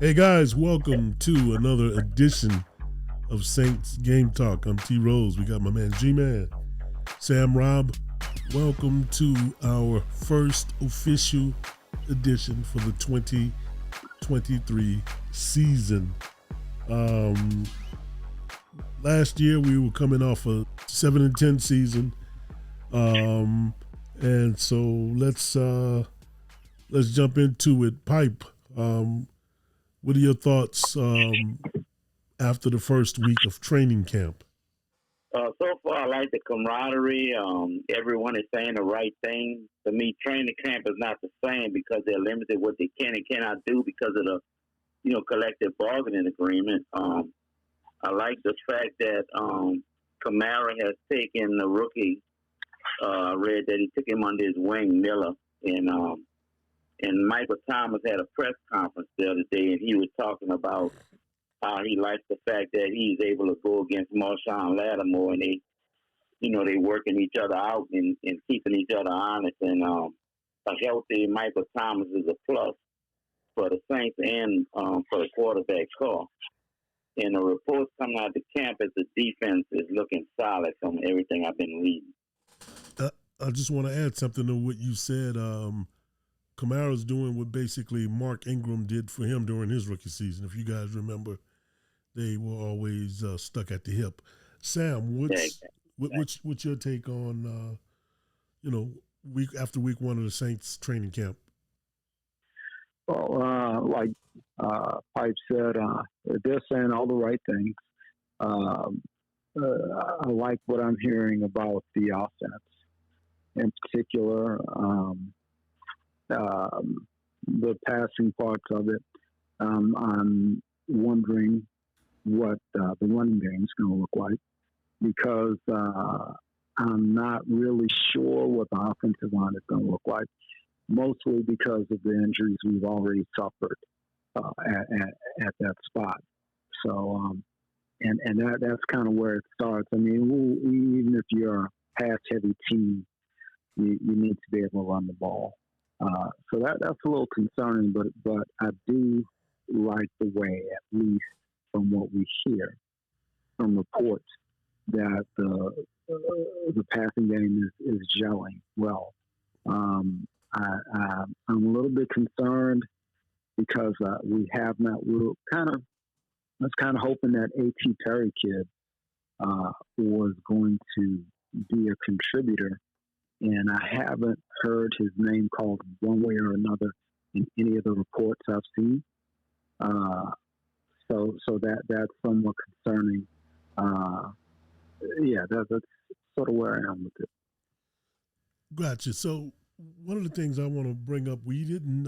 Hey guys, welcome to another edition of Saints Game Talk. I'm T Rose. We got my man G Man, Sam Robb. Welcome to our first official edition for the 2023 season. Um, Last year we were coming off a 7-10 season, and so let's jump into it. Pipe. What are your thoughts after the first week of training camp? So far, I like the camaraderie. Everyone is saying the right thing. To me, training camp is not the same because they're limited what they can and cannot do because of the collective bargaining agreement. I like the fact that Kamara has taken the rookie. I read that he took him under his wing, Miller, and Michael Thomas had a press conference the other day, and he was talking about how he likes the fact that he's able to go against Marshawn Lattimore, and they working each other out and keeping each other honest. And a healthy Michael Thomas is a plus for the Saints and for the quarterback call. And the reports coming out of the camp is the defense is looking solid from everything I've been reading. I just want to add something to what you said. Kamara's doing what basically Mark Ingram did for him during his rookie season. If you guys remember, they were always stuck at the hip. Sam, what's your take on week after week one of the Saints training camp? Like Pipe said, they're saying all the right things. I like what I'm hearing about the offense, in particular, the passing parts of it. I'm wondering what the running game is going to look like because I'm not really sure what the offensive line is going to look like, mostly because of the injuries we've already suffered at that spot. So, and that's kind of where it starts. I mean, even if you're a pass-heavy team, you need to be able to run the ball. So that's a little concerning, but I do like the way, at least from what we hear from reports, that the passing game is gelling well. I'm a little bit concerned because we have not. I was kind of hoping that A.T. Perry kid was going to be a contributor, and I haven't heard his name called one way or another in any of the reports I've seen. So that's somewhat concerning. That's sort of where I am with it. Gotcha. So one of the things I want to bring up, we didn't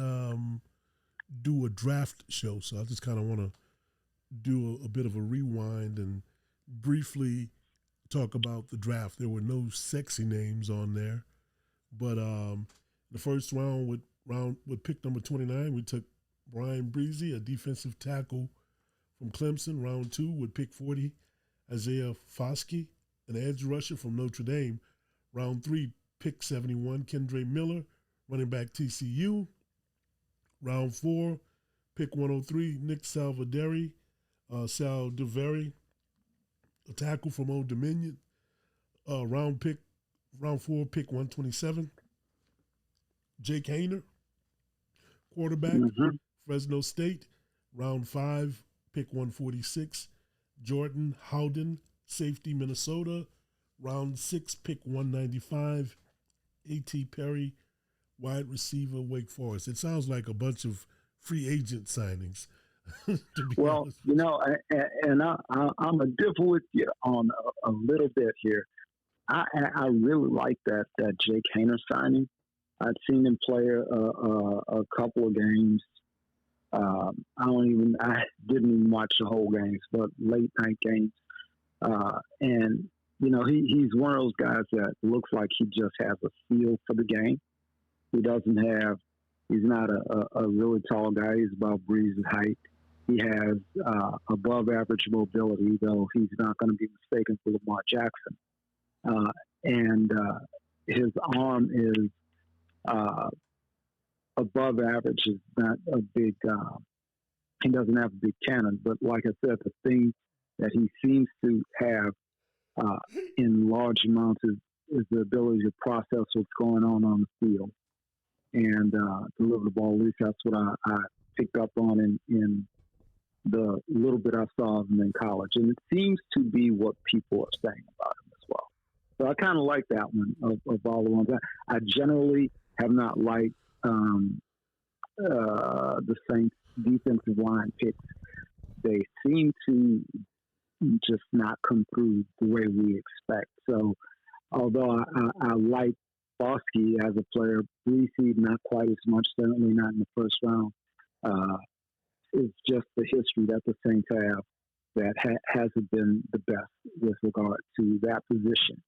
do a draft show, so I just kind of want to do a bit of a rewind and briefly talk about the draft. There were no sexy names on there, but the first round with pick number 29, we took Brian Breezy, a defensive tackle from Clemson. Round 2 with pick 40, Isaiah Foskey, an edge rusher from Notre Dame. Round 3, pick 71, Kendre Miller, running back TCU. Round 4, pick 103, Nick Salvaderi, a tackle from Old Dominion. Round 4, pick 127, Jake Hayner, quarterback, Fresno State. Round 5, pick 146, Jordan Howden, safety, Minnesota. Round 6, pick 195, A.T. Perry, wide receiver, Wake Forest. It sounds like a bunch of free agent signings. Well, and I'm a differ with you on a little bit here. I really like that Jake Hayner signing. I'd seen him play a couple of games. I didn't even watch the whole games, but late night games. And he's one of those guys that looks like he just has a feel for the game. He's not a really tall guy. He's about Breeze's height. He has above average mobility, though he's not going to be mistaken for Lamar Jackson. And his arm is above average. Is not a big he doesn't have a big cannon, but like I said, the thing that he seems to have in large amounts is the ability to process what's going on the field and deliver the ball. At least that's what I picked up on in the little bit I saw of him in college. And it seems to be what people are saying about him as well. So I kind of like that one of all the ones. I generally have not liked the Saints defensive line picks. They seem to just not come through the way we expect. So although I like Bosky as a player, Reese not quite as much, certainly not in the first round. It's just the history that the Saints have that hasn't been the best with regard to that position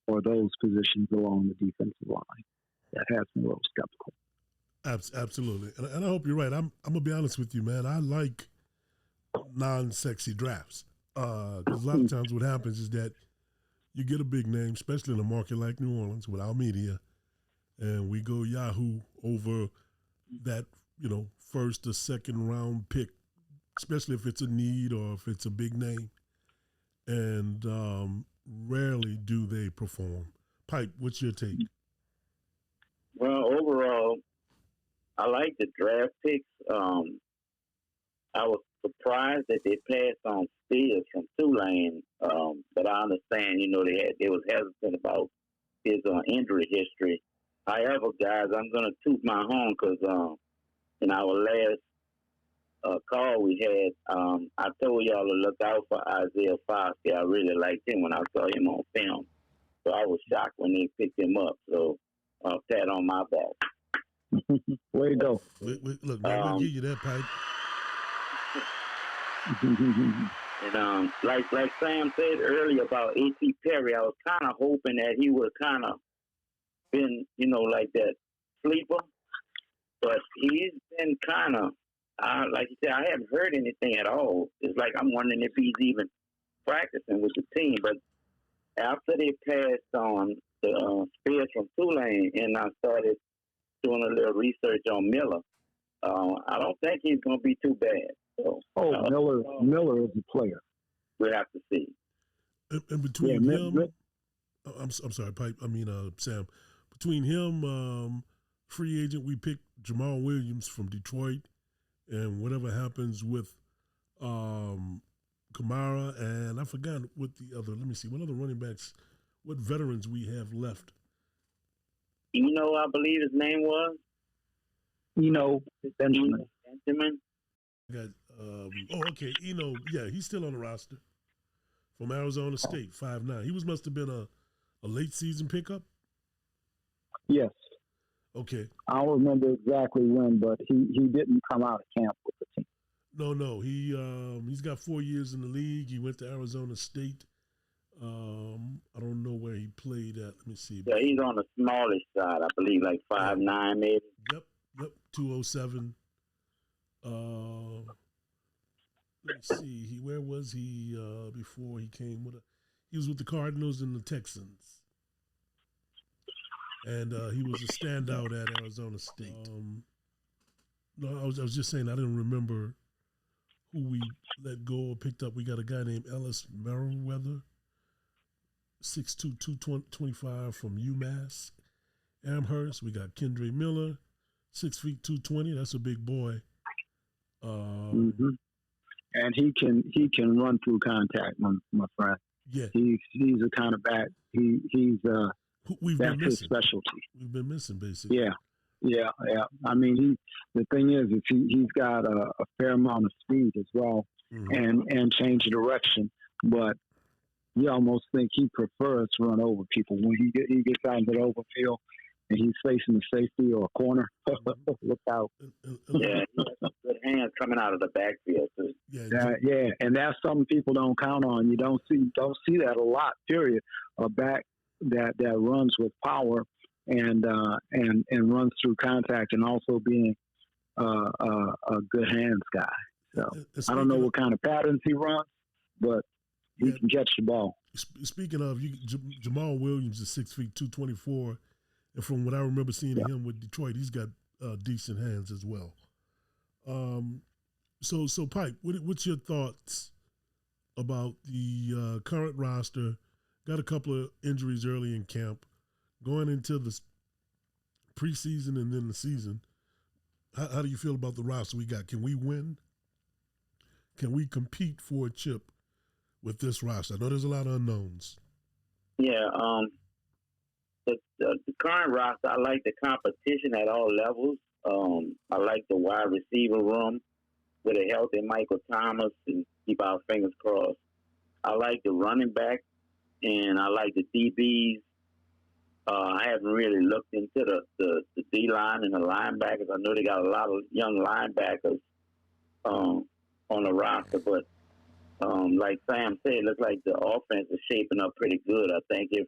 or those positions along the defensive line. That has me a little skeptical. Absolutely, and I hope you're right. I'm gonna be honest with you, man. I like non-sexy drafts because a lot of times what happens is that you get a big name, especially in a market like New Orleans with our media, and we go Yahoo over that, first or second round pick, especially if it's a need or if it's a big name, and rarely do they perform. Pipe, what's your take? Well, overall, I like the draft picks. I was surprised that they passed on Spears from Tulane, but I understand, they was hesitant about his injury history. However, guys, I'm going to toot my horn because in our last call we had, I told y'all to look out for Isaiah Foskey. I really liked him when I saw him on film. So I was shocked when they picked him up. So pat on my back. Way to go. Look, man, we'll give you that, Pipe. And like Sam said earlier about A.T. Perry, I was kind of hoping that he would kind of been, like that sleeper. But he's been kind of, like you said, I haven't heard anything at all. It's like I'm wondering if he's even practicing with the team. But after they passed on the Spears from Tulane and I started doing a little research on Miller, I don't think he's going to be too bad. So, Miller is a player. We'll have to see. And between him, I'm sorry, Pipe. I mean, Sam. Between him, free agent, we picked Jamal Williams from Detroit, and whatever happens with Kamara, and I forgot what the other. Let me see. What other running backs? What veterans we have left? I believe his name was. Benjamin. Got okay. Yeah, he's still on the roster from Arizona State, 5'9". He must have been a late season pickup. Yes. Okay. I don't remember exactly when, but he didn't come out of camp with the team. No. He's got 4 years in the league. He went to Arizona State. I don't know where he played at. Let me see. Yeah, he's on the smallish side, I believe, like 5'9", maybe. Yep, 207. Let me see. Where was he before he came with he was with the Cardinals and the Texans. And he was a standout at Arizona State. No, I was just saying I didn't remember who we let go or picked up. We got a guy named Ellis Merriweather, 6'2", 225 from UMass Amherst. We got Kendre Miller, 6 feet 220. That's a big boy. And he can run through contact, my friend. Yeah, he's a kind of back. That's his specialty. We've been missing basically. Yeah. I mean, the thing is he's got a fair amount of speed as well, and change of direction. But you almost think he prefers to run over people when he gets out into the open field and he's facing the safety or a corner. Look out! Yeah, he has some good hands coming out of the backfield too. Yeah, and that's something people don't count on. You don't see that a lot. Period. A back that runs with power and runs through contact, and also being a good hands guy. So I don't know what kind of patterns he runs, but he can catch the ball. Speaking of, Jamal Williams is 6 feet 224, and from what I remember seeing him with Detroit, he's got decent hands as well. So Pike, what's your thoughts about the current roster? Got a couple of injuries early in camp, going into the preseason and then the season. How do you feel about the roster we got? Can we win? Can we compete for a chip with this roster? I know there's a lot of unknowns. Yeah, the current roster, I like the competition at all levels. I like the wide receiver room with a healthy Michael Thomas, and keep our fingers crossed. I like the running back, and I like the DBs. I haven't really looked into the D line and the linebackers. I know they got a lot of young linebackers on the roster, but like Sam said, it looks like the offense is shaping up pretty good. I think if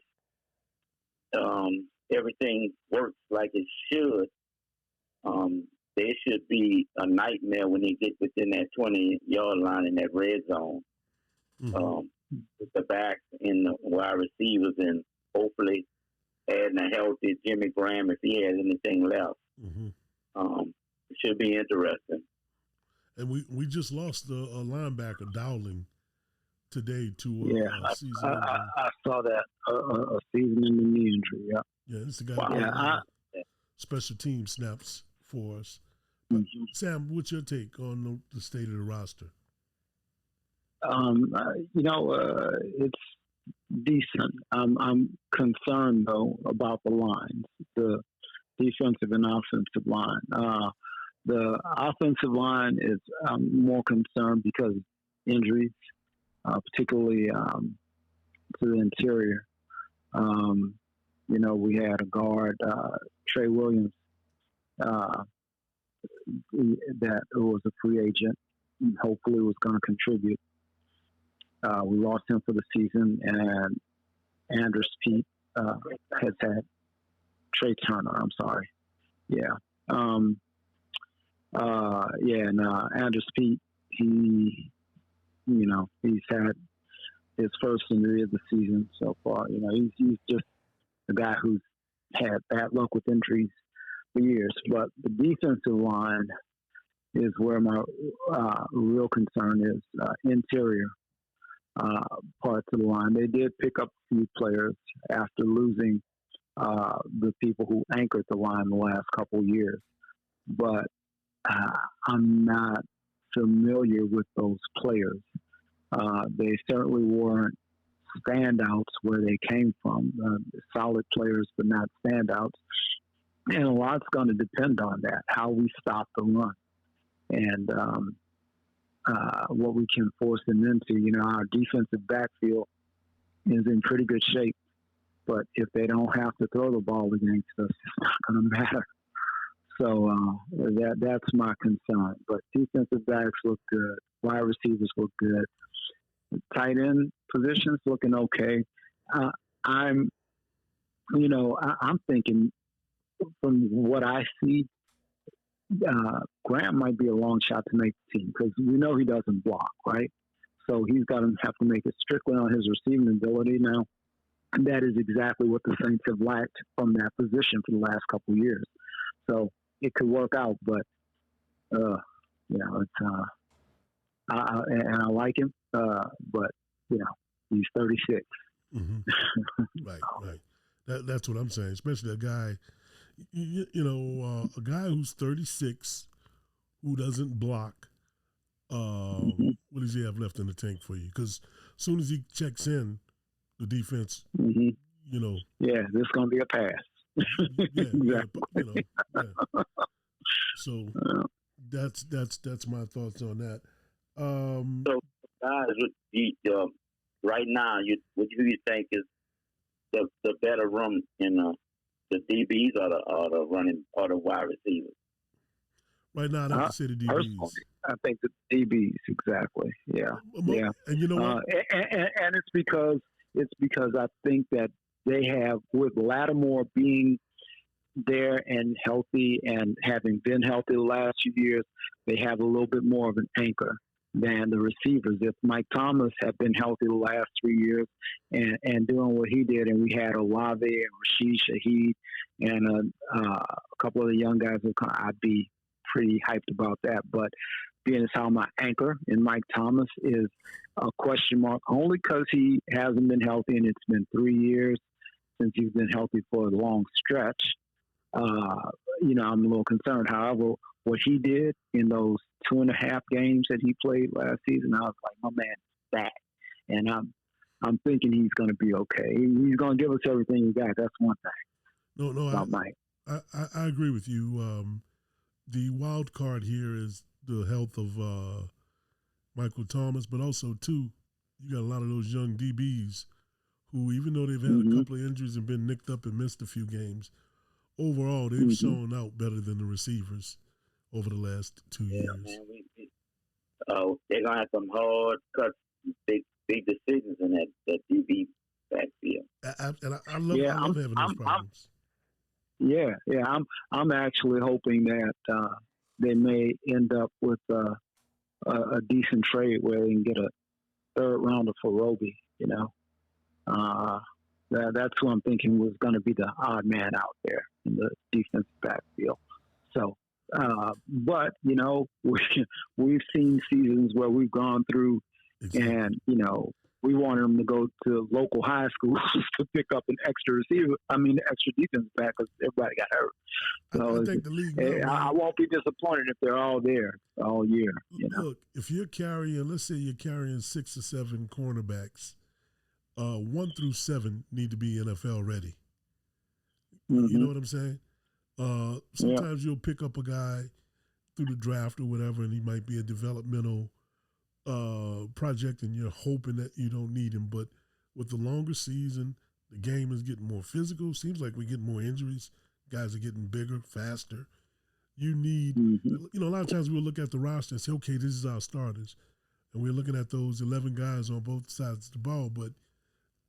everything works like it should, they should be a nightmare when they get within that 20-yard line in that red zone. Mm-hmm. With the backs and the wide receivers, and hopefully adding a healthy Jimmy Graham if he has anything left. Mm-hmm. It should be interesting. And we just lost a linebacker, Dowling, today to a season injury. I saw that a season-ending knee injury. Yeah. Yeah, this is the guy Wow. special team snaps for us. Mm-hmm. Sam, what's your take on the state of the roster? It's decent. I'm concerned though about the lines, the defensive and offensive line. The offensive line is more concerned because of injuries, particularly to the interior. We had a guard, Trey Williams, that was a free agent and hopefully was going to contribute. We lost him for the season, and Andrus Peat has had Trey Turner. I'm sorry. Yeah. And Andrus Peat, he's had his first injury of the season so far. He's just a guy who's had bad luck with injuries for years. But the defensive line is where my real concern is. Interior parts of the line. They did pick up a few players after losing the people who anchored the line the last couple of years. But I'm not familiar with those players. They certainly weren't standouts where they came from. Solid players, but not standouts. And a lot's going to depend on that, how we stop the run. And what we can force them into. Our defensive backfield is in pretty good shape, but if they don't have to throw the ball against us, it's not going to matter. So that's my concern. But defensive backs look good. Wide receivers look good. The tight end positions looking okay. I'm thinking from what I see, Graham might be a long shot to make the team because we know he doesn't block, right? So he's got to have to make it strictly on his receiving ability now. And that is exactly what the Saints have lacked from that position for the last couple of years. So it could work out, but it's I like him, but he's 36. Mm-hmm. Right. That's what I'm saying. Especially a guy. A guy who's 36, who doesn't block. What does he have left in the tank for you? Because as soon as he checks in, the defense, yeah, this is going to be a pass. Exactly. So that's my thoughts on that. So, guys, right now, what do you think is the better room in the DBs or the running or the wide receivers? Right now, I'd have to say the DBs. Personally, I think the DBs, exactly. Yeah. And you know what? And it's because I think that they have, with Lattimore being there and healthy and having been healthy the last few years, they have a little bit more of an anchor than the receivers. If Mike Thomas had been healthy the last 3 years and doing what he did, and we had Olave and Rashid Shaheed and a couple of the young guys, I'd be pretty hyped about that. But being as how my anchor in Mike Thomas is a question mark, only because he hasn't been healthy, and it's been 3 years since he's been healthy for a long stretch. I'm a little concerned. However, what he did in those 2.5 games that he played last season, I was like, my man is back, and I'm thinking he's going to be okay. He's going to give us everything he got. That's one thing. No, Mike. I agree with you. The wild card here is the health of Michael Thomas, but also too, you got a lot of those young DBs who, even though they've had a couple of injuries and been nicked up and missed a few games, overall they've shown out better than the receivers over the last 2 years. Man, they're gonna have some hard cuts, big decisions in that DB backfield. I love having those problems. I'm actually hoping that they may end up with a decent trade where they can get a third rounder for Roby. That's who I'm thinking was going to be the odd man out there in the defensive backfield. So, but we've seen seasons where we've gone through, and we wanted them to go to local high schools to pick up an extra defense back because everybody got hurt. So I think the league. I won't be disappointed if they're all there all year. Look, if you're carrying, let's say you're carrying 6 or 7 cornerbacks, 1 through 7 need to be NFL ready. You know what I'm saying? Sometimes you'll pick up a guy through the draft or whatever, and he might be a developmental project, and you're hoping that you don't need him. But with the longer season, the game is getting more physical. Seems like we get more injuries. Guys are getting bigger, faster. You need, a lot of times we'll look at the roster and say, okay, this is our starters. And we're looking at those 11 guys on both sides of the ball, but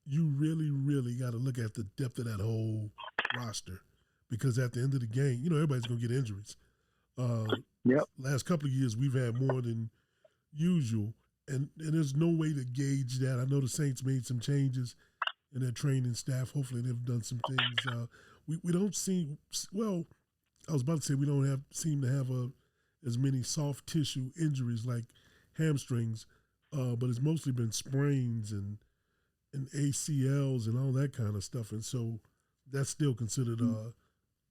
you really, really got to look at the depth of that whole roster, because at the end of the game, everybody's going to get injuries. Last couple of years, we've had more than usual, and there's no way to gauge that. I know the Saints made some changes in their training staff. Hopefully they've done some things. We don't seem, well, I was about to say we don't seem to have as many soft tissue injuries like hamstrings, but it's mostly been sprains and ACLs and all that kind of stuff, and so that's still considered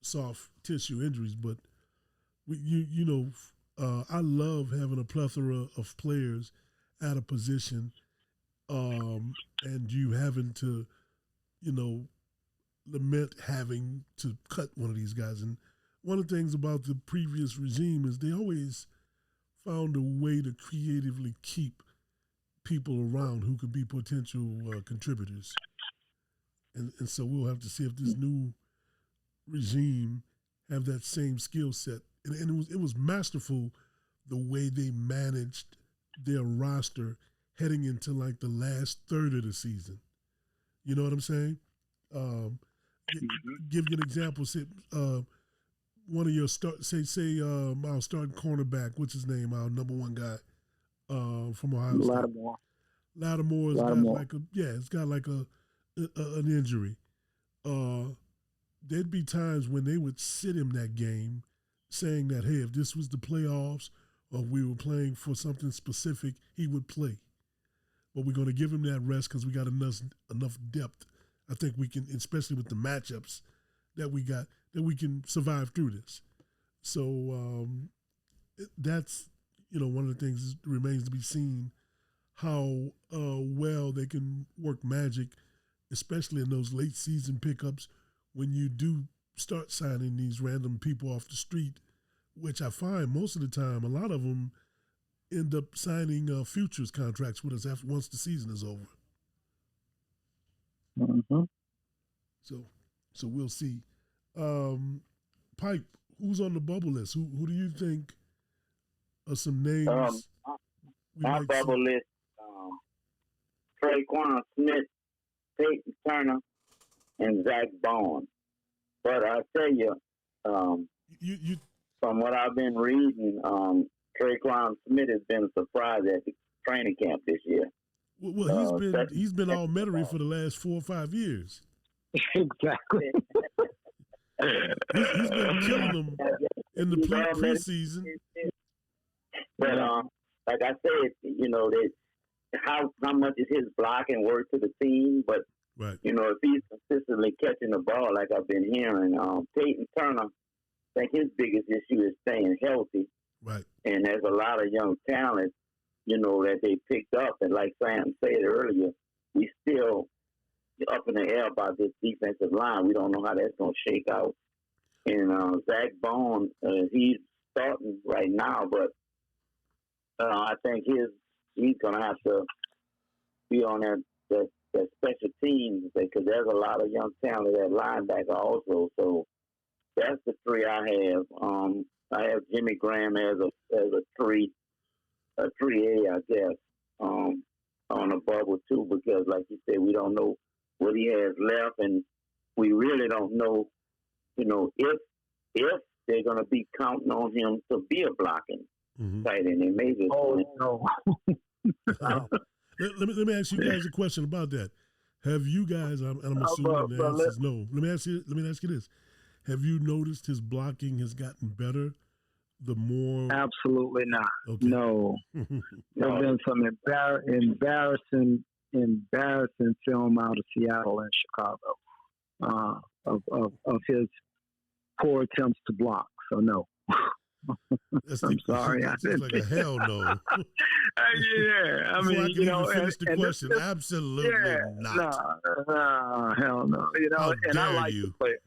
soft tissue injuries. But I love having a plethora of players at a position, and you having to, lament having to cut one of these guys. And one of the things about the previous regime is they always found a way to creatively keep people around who could be potential contributors. And so we'll have to see if this new regime have that same skill set. And it was masterful the way they managed their roster heading into like the last third of the season. You know what I'm saying? Give you an example. Say, one of your our starting cornerback, what's his name? Our number one guy from Ohio State. Lattimore has got like an injury. There'd be times when they would sit him that game, saying that, hey, if this was the playoffs or we were playing for something specific, he would play. But we're going to give him that rest because we got enough depth. I think we can, especially with the matchups that we got, that we can survive through this. So that's, one of the things that remains to be seen, how well they can work magic, especially in those late season pickups when you do start signing these random people off the street, which I find most of the time, a lot of them end up signing futures contracts with us once the season is over. So we'll see. Pipe, who's on the bubble list? Who do you think are some names? My bubble list: Traquan Smith, Peyton Turner, and Zach Bond. But I tell you, from what I've been reading, Traquan Smith has been a surprise at the training camp this year. Well, he's been all Metairie for the last 4 or 5 years. Exactly. He's been killing them in the preseason. But like I said, that how much is his blocking worth to the team? But right. If he's consistently catching the ball, like I've been hearing, Peyton Turner, I think his biggest issue is staying healthy. Right. And there's a lot of young talent, that they picked up. And like Sam said earlier, we still up in the air about this defensive line. We don't know how that's going to shake out. And Zach Bone, he's starting right now, but I think he's going to have to be on that special teams because there's a lot of young talent at linebacker also. So that's the three I have. I have Jimmy Graham as a 3A, I guess, on the bubble too, because like you said, we don't know what he has left, and we really don't know, if they're going to be counting on him to be a blocking tight end. They may just no. Let me ask you guys a question about that. Have you guys? I'm assuming the answer is no. Let me ask you this: have you noticed his blocking has gotten better? The more absolutely not. Okay. No, there's been some embarrassing film out of Seattle and Chicago of his poor attempts to block. So no. I'm sorry. That's like a hell no. Yeah, I mean, finish the question. Absolutely not. No, hell no. How and dare I like you? the player.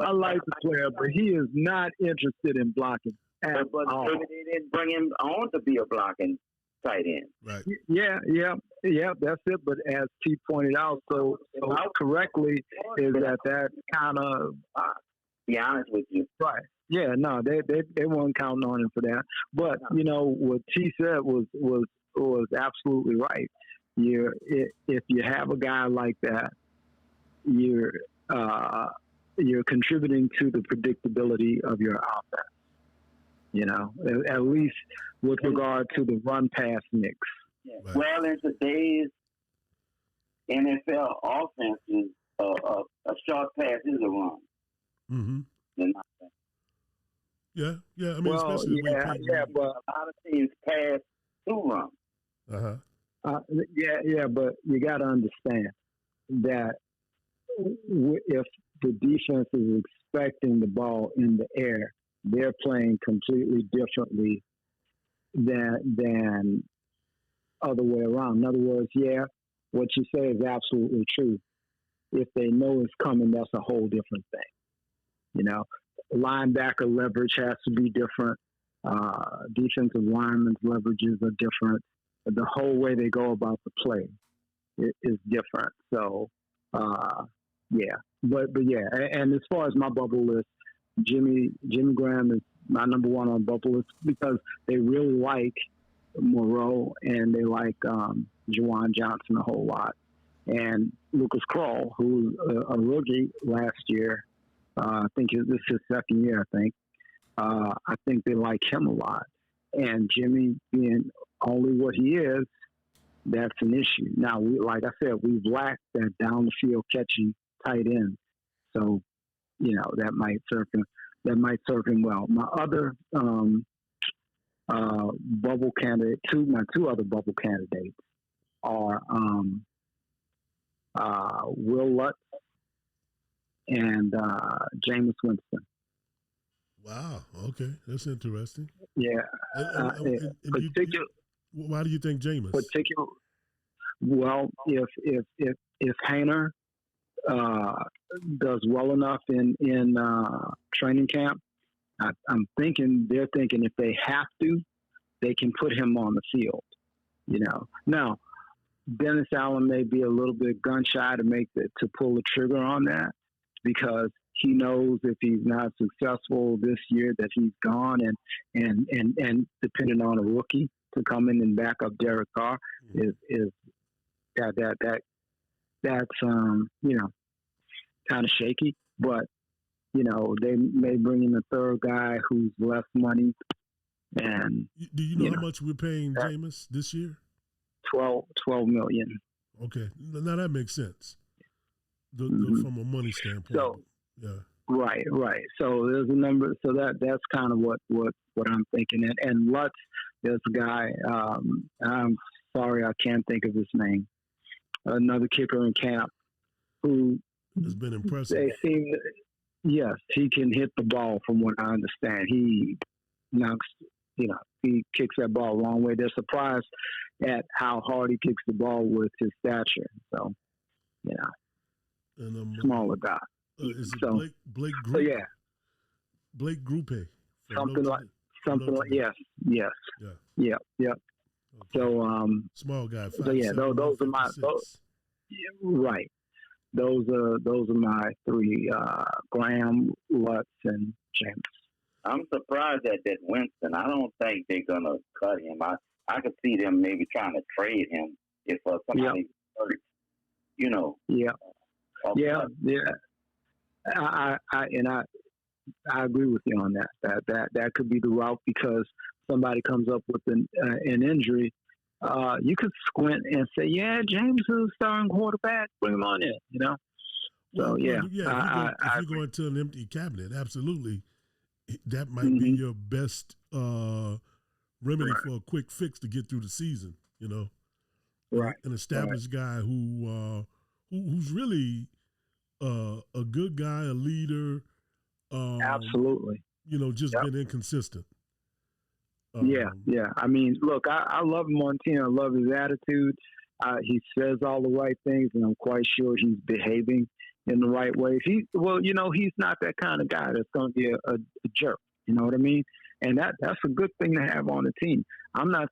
I like the player, but he is not interested in blocking at all. Maybe they didn't bring him on to be a blocking tight end. Right. Yeah, that's it. But as T pointed out so correctly, is that kind of be honest with you. Right. Yeah, no, they weren't counting on him for that. But what T said was absolutely right. If you have a guy like that, you're contributing to the predictability of your offense. At least with regard to the run pass mix. Yeah. Right. Well, in today's NFL offenses, a short pass is a run. Mm-hmm. Yeah. I mean, especially but a lot of teams pass to run. But you got to understand that if the defense is expecting the ball in the air, they're playing completely differently than other way around. In other words, what you say is absolutely true. If they know it's coming, that's a whole different thing. Linebacker leverage has to be different. Defensive linemen's leverages are different. The whole way they go about the play is different. So, But yeah, and as far as my bubble list, Jimmy Graham is my number one on bubble list because they really like Moreau and they like Juwan Johnson a whole lot. And Lucas Kroll, who's a rookie last year, I think this is his second year, I think they like him a lot. And Jimmy being only what he is, that's an issue. Now, like I said, we've lacked that down the field catching tight end. So, that might serve him well. My other bubble candidate, my two other bubble candidates are Will Lutz and Jameis Winston. Wow. Okay, that's interesting. Yeah. Why do you think Jameis? Well, if Haener does well enough in training camp, they're thinking if they have to, they can put him on the field. Now Dennis Allen may be a little bit gun shy to pull the trigger on that because he knows if he's not successful this year that he's gone and depending on a rookie to come in and back up Derek Carr is that's kind of shaky, but they may bring in a third guy who's less money. And do you know how much we're paying Jameis this year? $12 million. Okay, now that makes sense. From a money standpoint. So, yeah. Right, right. So there's a number. So that's kind of what I'm thinking. And Lutz, there's a guy. I'm sorry, I can't think of his name. Another kicker in camp who Has been impressive. they seem. Yes, he can hit the ball. From what I understand, he knocks. He kicks that ball a long way. They're surprised at how hard he kicks the ball with his stature. So, And smaller guy. is it So- Blake So Group? yeah, Blake Grupe. something like yes. Yeah. Yeah. Okay. So Small guy. So, yeah, 5'7", those are my- 156. right. Those are my three: Graham, Lutz, and James. I'm surprised at that Winston. I don't think they're gonna cut him. I could see them maybe trying to trade him if somebody hurt. Yeah, Okay. yeah. I agree with you on that. That could be the route because somebody comes up with an injury. You could squint and say, "Yeah, James is a starting quarterback. Bring him on in." So yeah, If you're going to an empty cabinet, absolutely, that might be Mhm. your best remedy Right. for a quick fix to get through the season. Right. An established guy who's really a good guy, a leader. Absolutely. Just Yep. been inconsistent. Yeah. I mean, look, I love him on team. I love his attitude. He says all the right things, and I'm quite sure he's behaving in the right way. He's not that kind of guy that's going to be a jerk. You know what I mean? And that's a good thing to have on the team. I'm not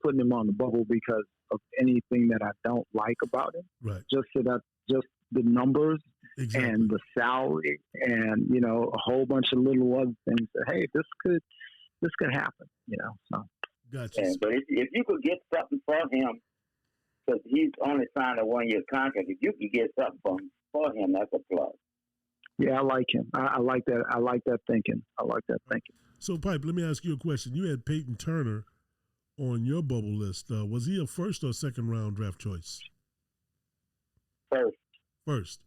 putting him on the bubble because of anything that I don't like about him. Right. Just the numbers Exactly. and the salary and a whole bunch of little other things that, hey, this could happen. So Gotcha. Yeah, but if you could get something for him, because he's only signed a 1-year contract, if you could get something for him, that's a plus. yeah, I like him. I like that. I like that thinking. So, Pipe, let me ask you a question. You had Peyton Turner on your bubble list. Was he a first or second round draft choice? First, First.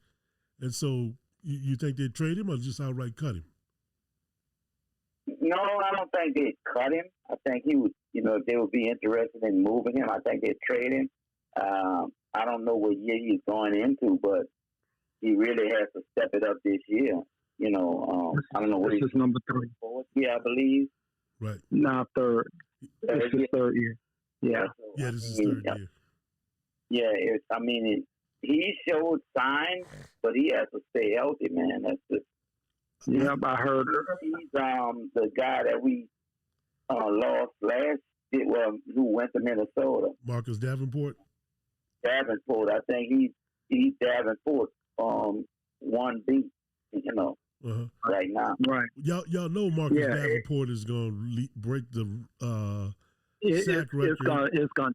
And so you think they'd trade him or just outright cut him? no, I don't think they'd cut him. I think he would, if they would be interested in moving him, I think they'd trade him. I don't know what year he's going into, but he really has to step it up this year. I don't know what This he's is number 3. fourth year, I believe. Right. Not third. This is year. third year. Yeah. So, Yeah, this is third year. Yeah, he showed signs, but he has to stay healthy, man. That's just. Yep, I heard. He's the guy that we lost last year, who went to Minnesota. Marcus Davenport? Davenport. I think he's Davenport 1B, Uh-huh. right now. Right. Y'all know Marcus Yeah, Davenport is going to break the It's sack record. gonna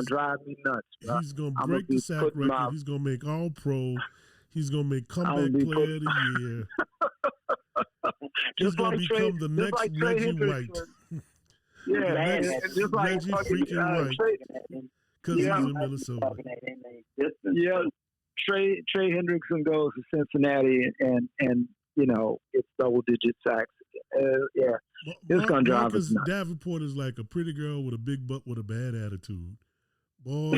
drive me nuts. Bro. He's going to I'm break gonna be the sack putting record. my- He's going to make all pro. He's going to make comeback be player of the year. He's Just going like to become Trey- the just next like Trey Reggie White Hendrickson. Yeah, Reggie- and just like Reggie fucking, freaking White. Trey, because Yeah. he's in Minnesota. yeah, Trey Hendrickson goes to Cincinnati, and it's double digit sacks. Yeah, It's gonna drive us Marcus nuts. Davenport is like a pretty girl with a big butt with a bad attitude. Boy,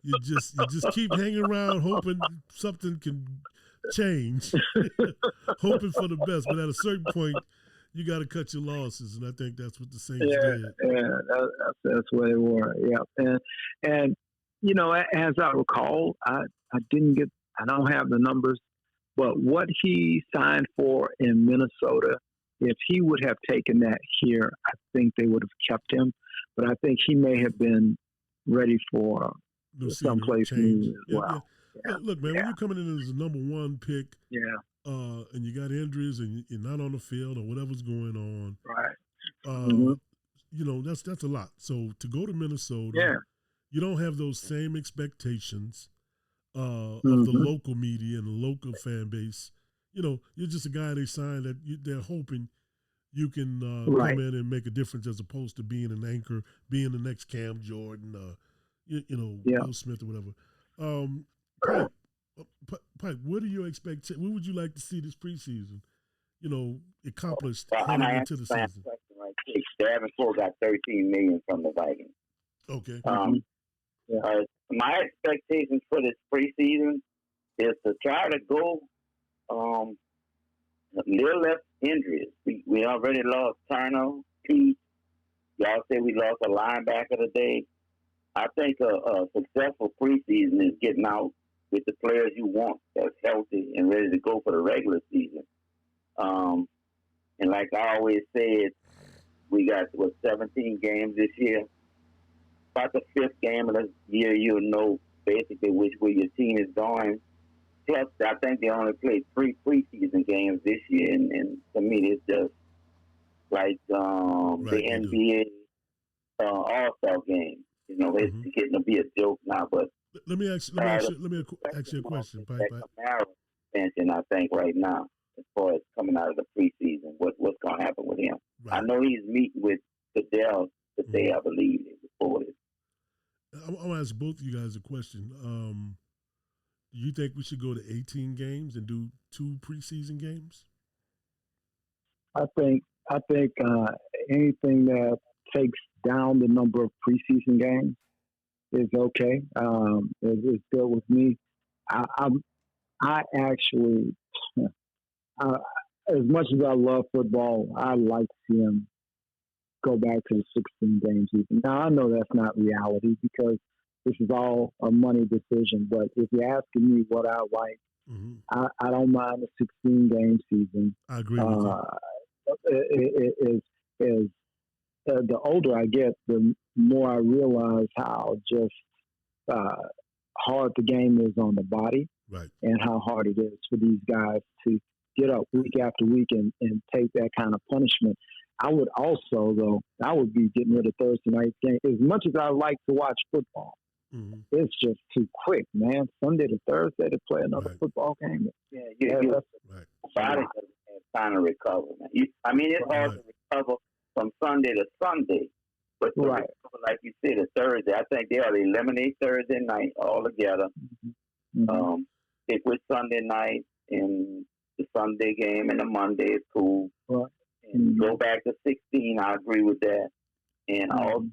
you just keep hanging around hoping something can change, hoping for the best. But at a certain point, you got to cut your losses, and I think that's what the Saints did. That's where they were. Yeah, and as I recall, I don't have the numbers, but what he signed for in Minnesota, if he would have taken that here, I think they would have kept him. But I think he may have been ready for New someplace scenery, new change. as well. Yeah. Look, man, when you're coming in as the number 1 pick, Yeah, and you got injuries and you're not on the field or whatever's going on, right. That's a lot. So to go to Minnesota, Yeah. you don't have those same expectations of the Mhm. local media and the local fan base. You're just a guy they signed that they're hoping you can Right. come in and make a difference as opposed to being an anchor, being the next Cam Jordan, Yeah. Will Smith or whatever. Right. Pike, what are your expectations? What would you like to see this preseason? Accomplished Well, I'm heading gonna into the answer that season. question right quick. Davenport got $13 million from the Vikings. Okay. My expectations for this preseason is to try to go a little less injuries. We already lost Turner, Pete. Y'all say we lost a linebacker today. I think a successful preseason is getting out with the players you want that's healthy and ready to go for the regular season. And like I always said, we got 17 games this year. About the fifth game of the year, you'll know basically which way your team is going. Plus, I think they only played 3 preseason games this year, and to me, it's just like the NBA All-Star game. It's getting to be a joke now. But let me ask you a question, Pipe. Kamara extension, I think, right now, as far as coming out of the preseason, what's going to happen with him? Right. I know he's meeting with Goodell today, I believe, before this. I want to ask both of you guys a question. Do you think we should go to 18 games and do 2 preseason games? I think anything that takes down the number of preseason games is okay. It's good with me. I actually, as much as I love football, I like to see him go back to the 16 games even. Now, I know that's not reality because this is all a money decision. But if you're asking me what I like, I don't mind a 16-game season. I agree with you. The older I get, the more I realize how just hard the game is on the body, right, and how hard it is for these guys to get up week after week and take that kind of punishment. I would also, though, I would be getting rid of Thursday night game. As much as I like to watch football, it's just too quick, man. Sunday to Thursday to play another football game. Yeah, right. Body doesn't have time to recover, man. It's hard to recover from Sunday to Sunday, but to recover, like you said, a Thursday, I think they ought to eliminate Thursday night altogether. Stick with Sunday night and the Sunday game and the Monday is cool. Right. And go back to 16. I agree with that. And also,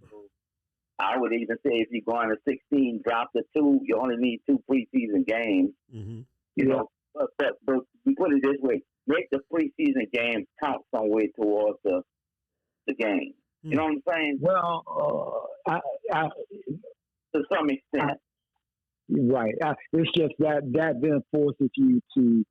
I would even say if you're going to 16, drop the 2. You only need 2 preseason games. But we put it this way: make the preseason games count some way towards the game. You know what I'm saying? Well, to some extent. Right. It's just that then forces you to.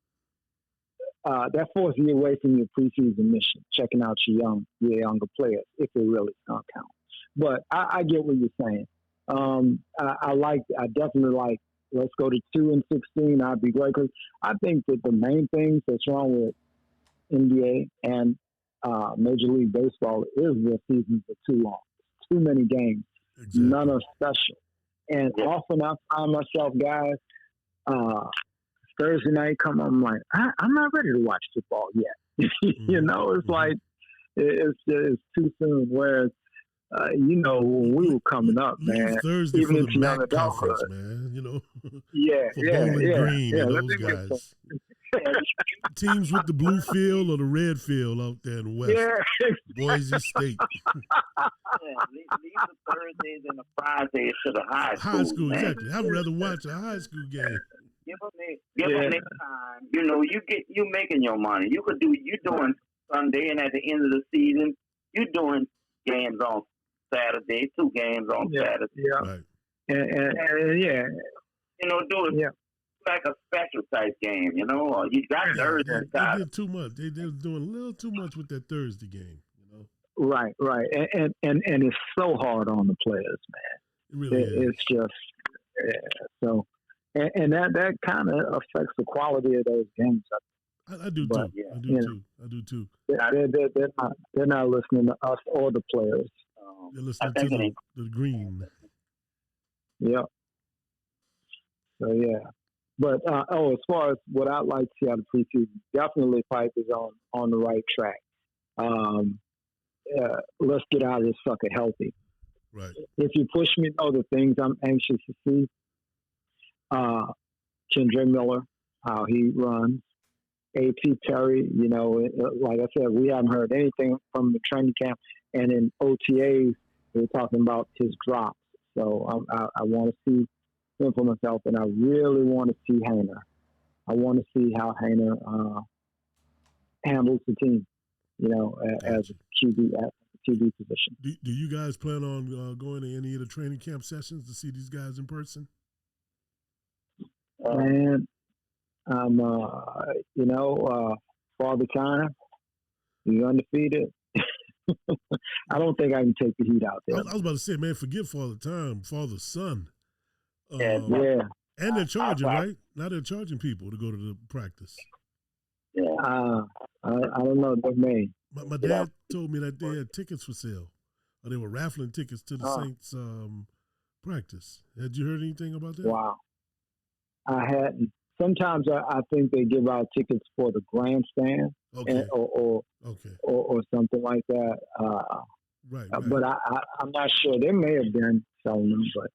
That forces you away from your preseason mission, checking out your younger players, if it really don't count. But I get what you're saying. I definitely like, let's go to 2 and 16. I'd be great because I think that the main things that's wrong with NBA and Major League Baseball is the seasons are too long. Too many games. Exactly. None are special. And often I find myself, guys, Thursday night come on, I'm like, I'm not ready to watch football yet. It's like it's too soon. Whereas, when we were coming up, man, Thursday even for the MAC conference, man, Green and those guys. Teams with the blue field or the red field out there in the West. Yeah. Boise State. Leave the Thursdays and the Fridays to the high school. High school, man. Exactly. I'd rather watch a high school game. Give them their time. You making your money. You doing Sunday, and at the end of the season, you doing games on Saturday, 2 games on Saturday. Yeah. Right. And do it like a special type game. Or you got Thursday. They did too much. They're doing a little too much with that Thursday game. Right. And it's so hard on the players, man. It really is. It's just so. And that kind of affects the quality of those games. I do too. I do too. They're not listening to us or the players. They're listening to the green. Yeah. So but as far as what I'd like to see out of preseason, definitely Pipe is on the right track. Let's get out of this sucker healthy. Right. If you push me, the things I'm anxious to see. Kendra Miller, how he runs. A.T. Terry, like I said, we haven't heard anything from the training camp. And in OTAs, they're talking about his drops. So I want to see him for myself, and I really want to see Haener. I want to see how Haener handles the team, as a QB at the QB position. Do you guys plan on going to any of the training camp sessions to see these guys in person? Man, Father Time, he's undefeated. I don't think I can take the heat out there. I was about to say, man, forget Father Time, Father Son. Yeah. And they're charging, right? Now they're charging people to go to the practice. Yeah. I don't know. They may. My dad told me that they had tickets for sale. Or they were raffling tickets to the Saints practice. Had you heard anything about that? Wow. I hadn't. Sometimes I think they give out tickets for the grandstand, or something like that. Right. But I'm not sure. They may have been selling them, but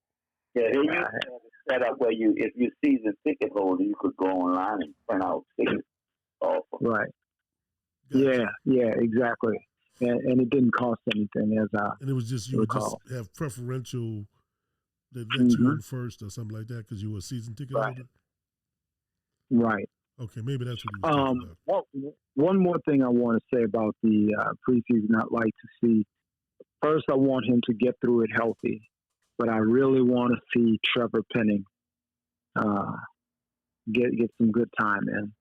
yeah, they used to have a setup where if you season ticket holder, you could go online and print out tickets. Right. Gotcha. Yeah, exactly. And it didn't cost anything, and it was just you recall. would just have preferential that let you in first or something like that because you were a season ticket holder. Right. Okay, maybe that's what he was talking about. One more thing I want to say about the preseason I'd like to see. First, I want him to get through it healthy, but I really want to see Trevor Penning get some good time in.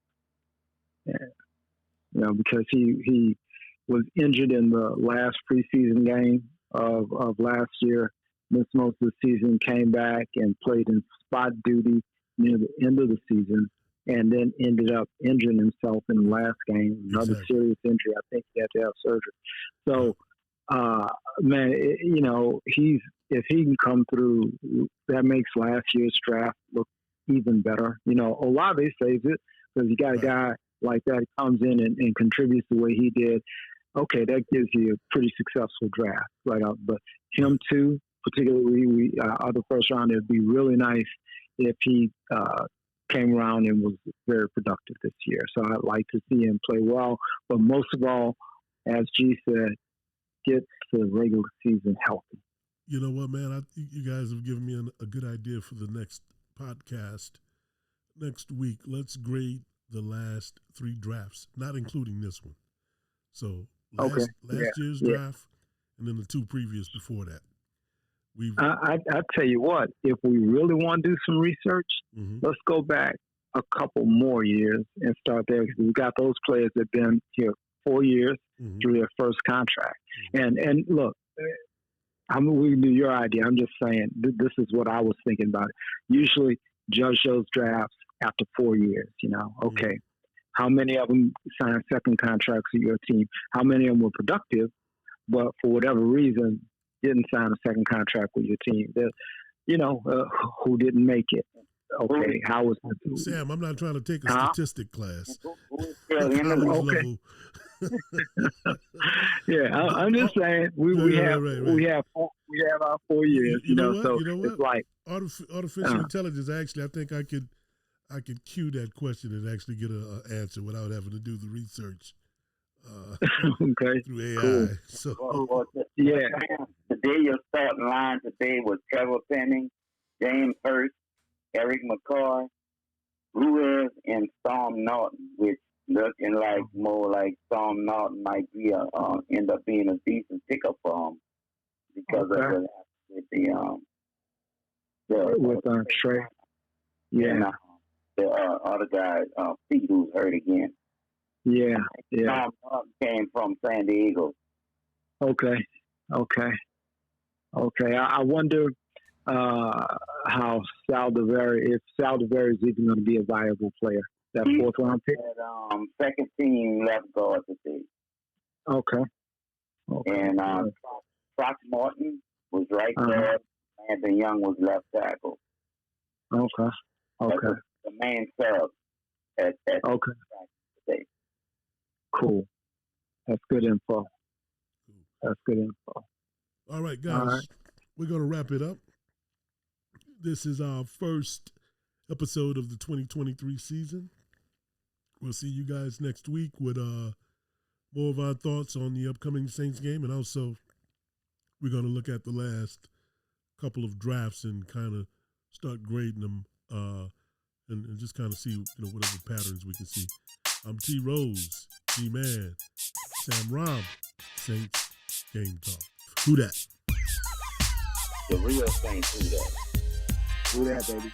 Because he was injured in the last preseason game of last year, missed most of the season, came back and played in spot duty near the end of the season, and then ended up injuring himself in the last game. Another serious injury. I think he had to have surgery. So, man, if he can come through, that makes last year's draft look even better. Olave saves it because you got a guy like that comes in and contributes the way he did. Okay, that gives you a pretty successful draft right up. But him too, particularly other first round, it'd be really nice if he came around and was very productive this year. So I'd like to see him play well. But most of all, as G said, get the regular season healthy. You know what, man? You guys have given me a good idea for the next podcast. Next week, let's grade the last 3 drafts, not including this one. So last year's draft and then the 2 previous before that. I tell you what, if we really want to do some research, let's go back a couple more years and start there because we got those players that have been here 4 years through their first contract. And look, we can do your idea. I'm just saying this is what I was thinking about it. Usually judge those drafts after 4 years, okay. How many of them signed second contracts with your team? How many of them were productive, but for whatever reason didn't sign a second contract with your team? Who didn't make it? Okay, how was it? Sam, I'm not trying to take a statistic class. Okay. Yeah, I'm just saying we have our 4 years. You know what? It's like artificial intelligence. Actually, I think I could cue that question and actually get an answer without having to do the research. Okay. Through AI. Cool. So today your starting line today was Trevor Penning, James Hurst, Eric McCoy, Ruiz, and Storm Norton, which looking like more like Storm Norton might be end up being a decent pickup for him because of what happened with Trey. Yeah. And, the other guy, Pete, who's hurt again. Yeah. Storm Norton came from San Diego. Okay. I wonder how if Saldiveri is even going to be a viable player. That 4th round pick? Second team left guard today. Okay. And Throckmorton was right there. Anthony Young was left tackle. Okay. The main sub at today. Cool. That's good info. All right, guys. We're going to wrap it up. This is our first episode of the 2023 season. We'll see you guys next week with more of our thoughts on the upcoming Saints game, and also we're going to look at the last couple of drafts and kind of start grading them and just kind of see whatever patterns we can see. I'm T Rose, G Man, Sam Rom, Saints Game Talk. Who that? The real Saints. Who that? Do that, baby.